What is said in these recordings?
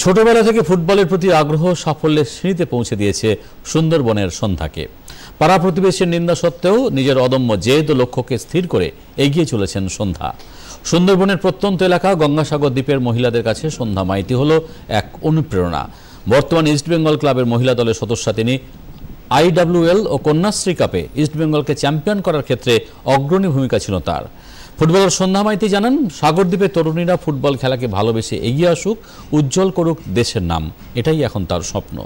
ছোটবেলা থেকে ফুটবলের প্রতি আগ্রহ সাফল্যের সিঁড়িতে পৌঁছে দিয়েছে সুন্দরবনের সন্ধ্যাকে। পাড়া প্রতিবেশীর নিন্দা সত্ত্বেও নিজের অদম্য জেদ ও লক্ষ্যকে স্থির করে এগিয়ে চলেছেন সন্ধ্যা। সুন্দরবনের প্রত্যন্ত এলাকা গঙ্গাসাগর দ্বীপের মহিলাদের কাছে সন্ধ্যা মাইতি হল এক অনুপ্রেরণা। বর্তমান ইস্টবেঙ্গল ক্লাবের মহিলা দলের সদস্যা তিনি। IWL ও কন্যাশ্রী কাপে ইস্টবেঙ্গলকে চ্যাম্পিয়ন করার ক্ষেত্রে অগ্রণী ভূমিকা ছিল তার। ফুটবলার সন্ধ্যা মাইতি জানান, সাগরদ্বীপের তরুণীরা ফুটবল খেলাকে ভালোবেসে এগিয়ে আসুক, উজ্জ্বল করুক দেশের নাম, এটাই এখন তার স্বপ্ন।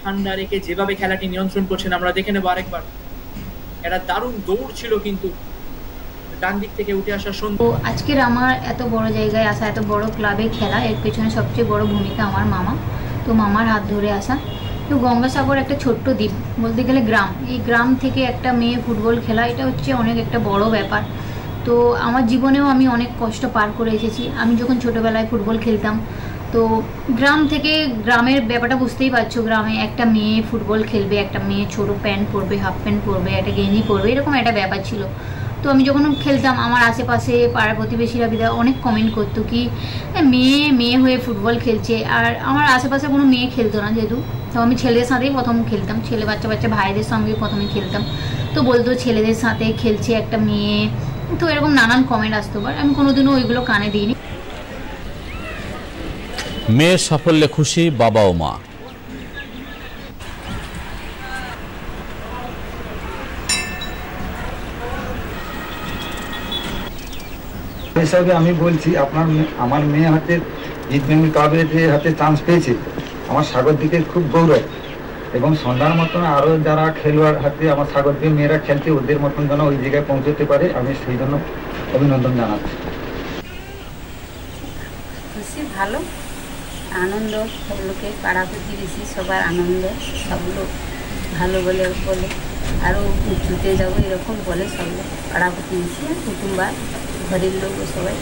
ঠান্ডা রেখে যেভাবে খেলাটি নিয়ন্ত্রণ করছেন আমরা দেখে নেব আরেকবার। এটা দারুণ দৌড় ছিল, কিন্তু ডান দিক থেকে উঠে আসা তো আজকের আমার এত বড় জায়গায় আসা, এত বড় ক্লাবে খেলা, এর পেছনে সবচেয়ে বড় ভূমিকা আমার মামা। তো মামার হাত ধরে আসা। তো গঙ্গাসাগর একটা ছোট্ট দ্বীপ, বলতে গেলে গ্রাম। এই গ্রাম থেকে একটা মেয়ে ফুটবল খেলা, এটা হচ্ছে অনেক একটা বড় ব্যাপার। তো আমার জীবনেও আমি অনেক কষ্ট পার করে এসেছি। আমি যখন ছোটোবেলায় ফুটবল খেলতাম, তো গ্রাম থেকে, গ্রামের ব্যাপারটা বুঝতেই পারছো, গ্রামে একটা মেয়ে ফুটবল খেলবে, একটা মেয়ে ছোটো প্যান্ট পরবে, হাফ প্যান্ট পরবে, একটা গেঞ্জি পরবে, এরকম একটা ব্যাপার ছিল। তো আমি যখন খেলতাম, আমার আশেপাশে পাড়া প্রতিবেশীরা অনেক কমেন্ট করতো কি মেয়ে মেয়ে হয়ে ফুটবল খেলছে। আর আমার আশেপাশে কোনো মেয়ে খেলতো না যেহেতু, তো আমি ছেলেদের সাথেই প্রথম খেলতাম, ছেলে বাচ্চা ভাইদের সঙ্গে প্রথমে খেলতাম। তো বলতো ছেলেদের সাথে খেলছে একটা মেয়ে, তো এরকম নানান কমেন্ট আসতো। বাট আমি কোনোদিনও ওইগুলো কানে দিইনি। মেয়ের সাফল্যে খুশি বাবা ও মা। হিসাবে আমি বলছি, আমার মেয়ে হাতে ইস্টবেঙ্গল ক্লাবের হাতে চান্স পেয়েছে, আমার সাগরদ্বীপের খুব গৌরব। এবং সন্ধ্যার মতন আরও যারা খেলোয়াড় হাতে আমার সাগরদ্বীপ মেয়েরা খেলতে, ওদের মতন যেন ওই জায়গায় পৌঁছতে পারে, আমি সেই জন্য অভিনন্দন জানাচ্ছি। খুশি, ভালো আনন্দ, সব লোকে পাড়া প্রতিবেশী সবার আনন্দ, সব লোক ভালো বলে আরও উঁচুতে যাবো এরকম বলে সব লোক, পাড়া প্রতিবেশী কুটুম্বা ঘরের লোক সবাই।